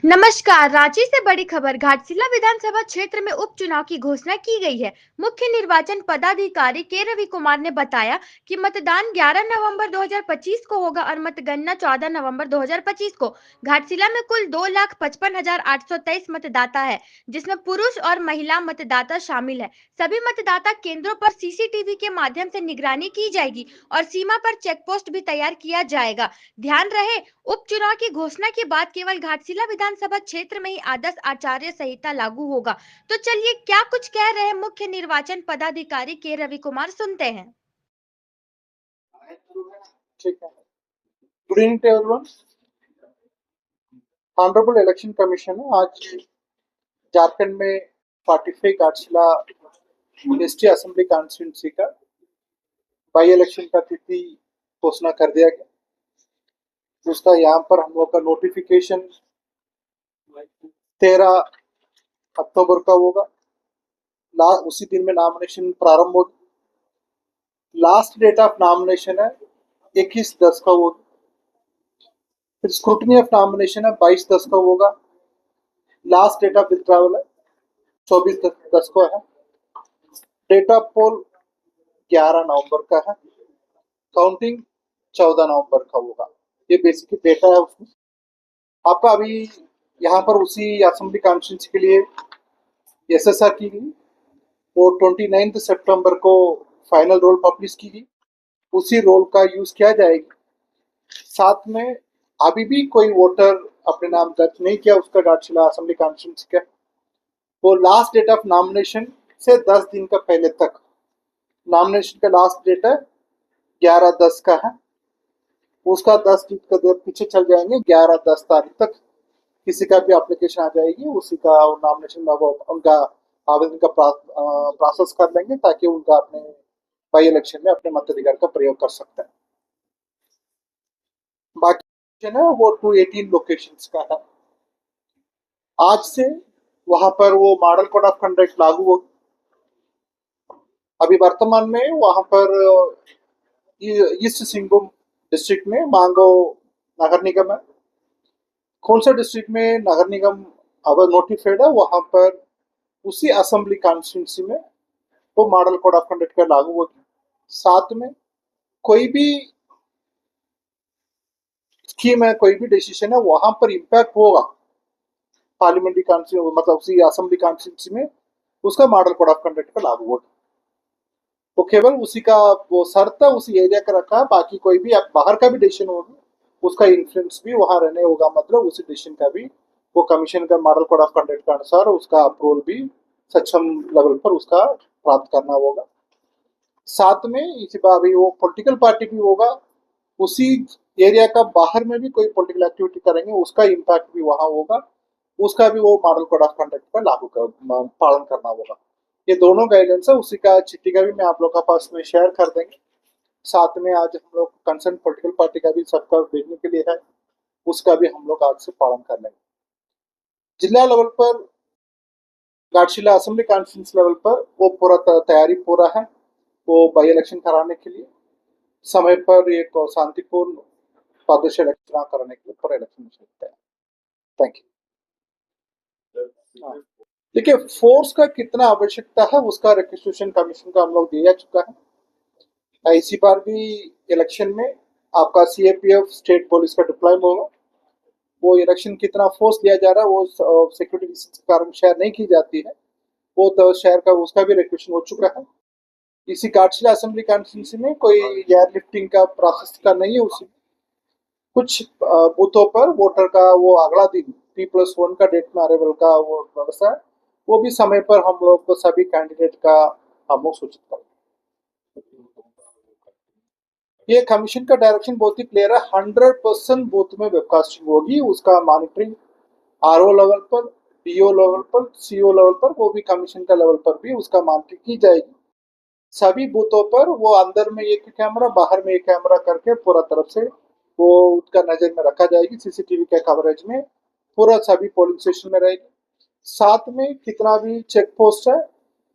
नमस्कार। रांची से बड़ी खबर। घाटशिला विधानसभा क्षेत्र में उपचुनाव की घोषणा की गई है। मुख्य निर्वाचन पदाधिकारी के रवि कुमार ने बताया कि मतदान 11 नवंबर 2025 को होगा और मतगणना 14 नवंबर 2025 को। घाटशिला में कुल 2,55,823 मतदाता है, जिसमें पुरुष और महिला मतदाता शामिल है। सभी मतदाता केंद्रों पर सीसीटीवी के माध्यम से निगरानी की जाएगी और सीमा पर चेक पोस्ट भी तैयार किया जाएगा। ध्यान रहे, उपचुनाव की घोषणा के बाद केवल घाटशिला विधानसभा क्षेत्र में ही आदर्श आचार्य संहिता लागू होगा। तो चलिए क्या कुछ कह रहे हैं मुख्य निर्वाचन पदाधिकारी के रवि कुमार, सुनते हैं। ठीक है। Good evening to everyone. Honourable election commission आज झारखंड में 45 घाटशिला एसटी असेंबली कॉन्स्टिट्यूंसी का बाई इलेक्शन का तिथि घोषणा कर दिया गया। उसका यहाँ पर हम लोग का नोटिफिकेशन 13 अक्टूबर का होगा। उसी दिन में नॉमिनेशन प्रारंभ होगी। लास्ट डेट ऑफ नॉमिनेशन है 21/10 का होगी। फिर स्क्रूटनी ऑफ नॉमिनेशन है 22/10 का होगा। लास्ट डेट ऑफ विथड्रॉवल है 24/10 को है। डेट ऑफ पोल 11 नवंबर का है। काउंटिंग 14 नवंबर का होगा। ये बेसिक डेटा है उसमें। आपका अभी यहाँ पर उसी असेंबली कॉन्स्टिट्यूंसी के लिए एसएसआर की गई, वो 29 सितंबर को फाइनल रोल पब्लिश की गई। उसी रोल का यूज किया जाएगा। साथ में अभी भी कोई वोटर अपने नाम दर्ज नहीं किया उसका घाटशिला असेंबली कॉन्स्टिट्यूंसी का, वो लास्ट डेट ऑफ नॉमिनेशन से 10 दिन का पहले तक, नॉमिनेशन का लास्ट डेट है 11/10 का है, उसका 10 दिन का देर पीछे चल जाएंगे। 11-10 तारीख तक किसी का भी एप्लीकेशन आ जाएगी, उसी का नॉमिनेशन उनका आवेदन का प्रोसेस कर लेंगे ताकि उनका अपने बाई इलेक्शन में अपने मताधिकार का प्रयोग कर सकते हैं। बाकी है वो 218 लोकेशंस का है। आज से वहां पर वो मॉडल कोड ऑफ कंडक्ट लागू हो। अभी वर्तमान में वहां पर ईस्ट सिंहभूम डिस्ट्रिक्ट में मांगो नगर निगम है। कौन सा डिस्ट्रिक्ट में नगर निगम अब नोटिफाइड है, वहां पर उसी असेंबली कॉन्स्टिट्यूंसी में वो मॉडल कोड ऑफ कंडक्ट का लागू होगी। साथ में कोई भी स्कीम है, कोई भी डिसीजन है, वहां पर इम्पैक्ट होगा पार्लियामेंट्री कॉन्स्टिट्यूंसी, मतलब उसी असेंबली कॉन्स्टिट्यूंसी में उसका मॉडल कोड ऑफ कंडक्ट का लागू होगा। वो केवल उसी का वो शर्त उसी एरिया का रखा है, बाकी कोई भी आप बाहर का भी डिसीजन होगा उसका इन्फ्लुएंस भी वहां रहने होगा, मतलब उसी डिसीजन का भी वो कमीशन का मॉडल कोड ऑफ कंडक्ट के अनुसार उसका अप्रूवल भी सक्षम लेवल पर उसका प्राप्त करना होगा। साथ में इसी बार भी वो पॉलिटिकल पार्टी भी होगा, उसी एरिया का बाहर में भी कोई पॉलिटिकल एक्टिविटी करेंगे उसका इम्पैक्ट भी वहां होगा, उसका भी वो मॉडल कोड ऑफ कंडक्ट का लागू कर पालन करना होगा। ये दोनों गाइडेंस है, उसी का चिट्ठी का भी मैं आप लोग का पास में शेयर कर देंगे। साथ में आज हम लोग कंसर्न पॉलिटिकल पार्टी का भी सबका भेजने के लिए है, उसका भी हम लोग आज से पालन कर लेंगे। जिला लेवल पर घाटशिला असेंबली कॉन्फ्रेंस लेवल पर वो पूरा तैयारी पूरा है, वो बाई इलेक्शन कराने के लिए समय पर एक शांतिपूर्ण पारदर्शी इलेक्शन कराने के लिए पूरा इलेक्शन है। Thank you. देखिए, फोर्स का कितना आवश्यकता है उसका रिक्वेस्टेशन कमीशन का हम लोग दिया चुका है। इसी बार भी इलेक्शन में आपका सीएपीएफ स्टेट पुलिस का डिप्लॉयमेंट होगा। वो इलेक्शन कितना फोर्स दिया जा रहा है वो सिक्योरिटी रीजंस के कारण शेयर नहीं की जाती है, वो तो शेयर का उसका भी रिक्वेशन हो चुका है। इसी घाटशिला असेंबली कॉन्स्टिट्यूंसी में कोई एयर लिफ्टिंग का प्रोसेस का नहीं है। उसी कुछ बूथों पर वोटर का वो अगला दिन T+1 का डेट में अरेबल का वो व्यवस्था है, वो भी समय पर हम लोग को सभी कैंडिडेट का हम लोग सूचित करें। ये कमीशन का डायरेक्शन बहुत ही क्लियर है, 100% बूथ में वेबकास्टिंग होगी, उसका मॉनिटरिंग आरओ लेवल पर, डीओ लेवल पर, सीओ लेवल पर, वो भी कमीशन का लेवल पर भी उसका मॉनिटरिंग की जाएगी। सभी बूथों पर वो अंदर में एक कैमरा बाहर में एक कैमरा करके पूरा तरफ से वो उसका नजर में रखा जाएगी। सीसीटीवी के कवरेज में पूरा सभी पोलिंग स्टेशन में रहेगी। साथ में कितना भी चेक पोस्ट है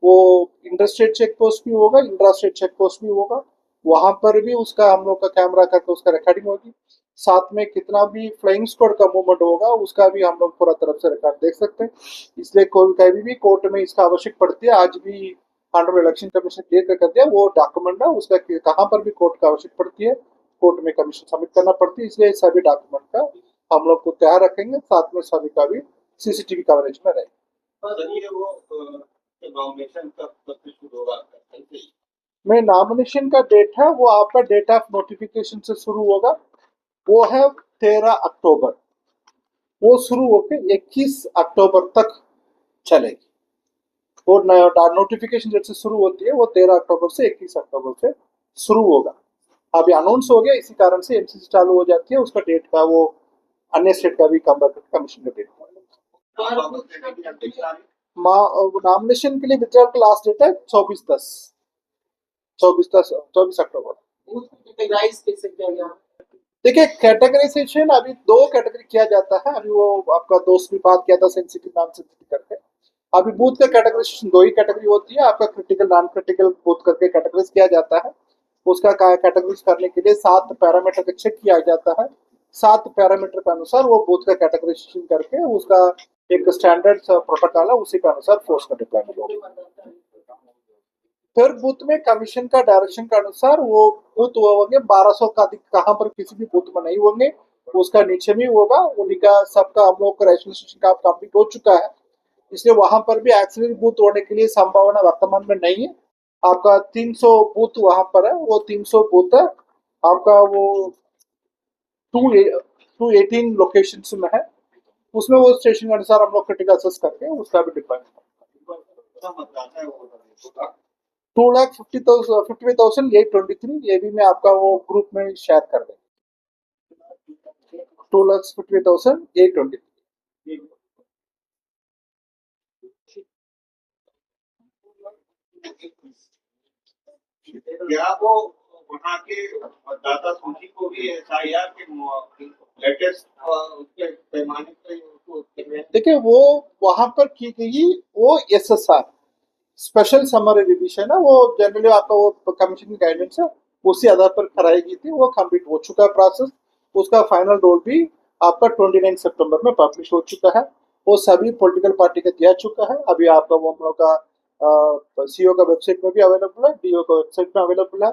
वो इंटर स्टेट चेक पोस्ट भी होगा, इंट्रा स्टेट चेक पोस्ट भी होगा, वहां पर भी उसका हम लोग का कैमरा करके उसका रिकॉर्डिंग होगी। साथ में कितना भी फ्लाइंग स्क्वाड का मूवमेंट होगा उसका भी हम लोग पूरा तरफ से रिकॉर्ड देख सकते हैं। इसलिए कोई कभी भी कोर्ट में इसका आवश्यक पड़ती है, आज भी ऑनरेबल इलेक्शन कमीशन क्लियर कर दिया वो डॉक्यूमेंट है उसका कहाँ पर भी कोर्ट का आवश्यक पड़ती है, कोर्ट में कमीशन सबमिट करना पड़ती है। इसलिए सभी डॉक्यूमेंट का हम लोग को तैयार रखेंगे, साथ में सभी का भी सीसीटीवी कवरेज में रहेगा। में नॉमिनेशन का डेट है वो आपका डेट ऑफ नोटिफिकेशन से शुरू होगा, वो है 13 अक्टूबर। वो शुरू होकर 21 अक्टूबर तक चलेगी। वो नोटिफिकेशन डेट से शुरू होती है वो 13 अक्टूबर से 21 अक्टूबर से शुरू होगा। अभी अनाउंस हो गया, इसी कारण से एमसीसी चालू हो जाती है, उसका डेट का वो अन्य स्टेट का भी कमीशन का डेट नॉमिनेशन के लिए विड्रॉल का लास्ट डेट है 24 अक्टूबर। देखिए कैटेगराइजेशन अभी 2 कैटेगरी किया जाता है, अभी वो आपका दोस्त भी बात किया था सेंसिटिव नॉन सेंसिटिव करके। अभी बूथ का कैटेगराइजेशन 2 ही कैटेगरी होती है, आपका क्रिटिकल नॉन क्रिटिकल बूथ करके कैटेगराइज किया जाता है। उसका कैटेगराइज करने के लिए 7 पैरामीटर का चेक किया जाता है, 7 पैरामीटर के अनुसार वो बूथ का कैटेगराइजेशन करके उसका एक स्टैंडर्ड प्रोटोकॉल है, उसी के अनुसार फोर्स का डिप्लॉयमेंट होगा। फिर बूथ में कमीशन का डायरेक्शन के अनुसार वो बूथ होंगे 1200 का अधिक कहाँ पर किसी भी बूथ में नहीं होंगे, उसका नीचे भी होगा। उन्हीं का सबका हम लोग का रजिस्ट्रेशन का कंप्लीट हो चुका है, इसलिए वहां पर भी एक्सीलरी बूथ होने के लिए संभावना वर्तमान में नहीं है। आपका 300 बूथ वहां पर है, वो 300 बूथ है आपका वो 218 लोकेशन में है, उसमें वो स्टेशन के अनुसार हम लोग क्रिटिकल असेस करके उसका भी डिप्लॉयमेंट 2,50,823 ये भी मैं आपका वो ग्रुप में शेयर कर देंगे। 2,50,823 क्या वो वहाँ के मतदाता सूची को भी एसआईआर के लेटेस्ट उसके पैमाने पे देखिए वो वहां पर की गई वो एसएसआर स्पेशल समरी रिविजन है, वो जनरली आपका वो कमीशन की गाइडेंस है उसी आधार पर कराई गई थी, वो कंप्लीट हो चुका है प्रोसेस। उसका फाइनल रोल भी आपका 29 सितंबर में पब्लिश हो चुका है, वो सभी पॉलिटिकल पार्टी का दिया चुका है। अभी आपका वो हम लोग का सीओ का वेबसाइट में भी अवेलेबल है, डीओ का वेबसाइट में अवेलेबल है।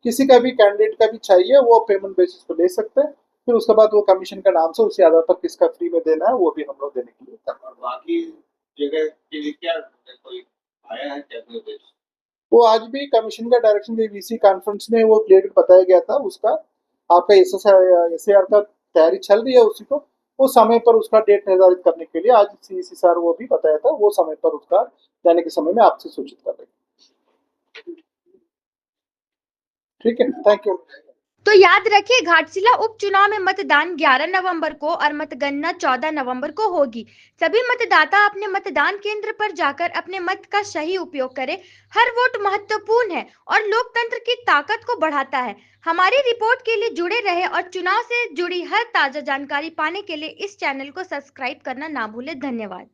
किसी का भी कैंडिडेट का भी चाहिए वो पेमेंट बेसिस पर ले सकते हैं, फिर उसके बाद वो कमीशन का नाम से उसी आधार पर किसका फ्री में देना है वो भी हम लोग देने के लिए। और बाकी जगह के लिए क्या कोई आया है क्या निर्देश? वो आज भी कमीशन का डायरेक्शन वीसी कॉन्फ्रेंस में वो क्लियर बताया गया था, उसका आपका एसआर का तैयारी चल रही है, उसी को वो समय पर उसका डेट निर्धारित करने के लिए आज सीसी सर वो भी बताया था, वो समय पर उसका जाने के समय में आपसे सूचित कर देंगे। ठीक है, थैंक यू। तो याद रखिए घाटशिला उपचुनाव में मतदान 11 नवंबर को और मतगणना 14 नवंबर को होगी। सभी मतदाता अपने मतदान केंद्र पर जाकर अपने मत का सही उपयोग करें। हर वोट महत्वपूर्ण है और लोकतंत्र की ताकत को बढ़ाता है। हमारी रिपोर्ट के लिए जुड़े रहे और चुनाव से जुड़ी हर ताजा जानकारी पाने के लिए इस चैनल को सब्सक्राइब करना ना भूलें। धन्यवाद।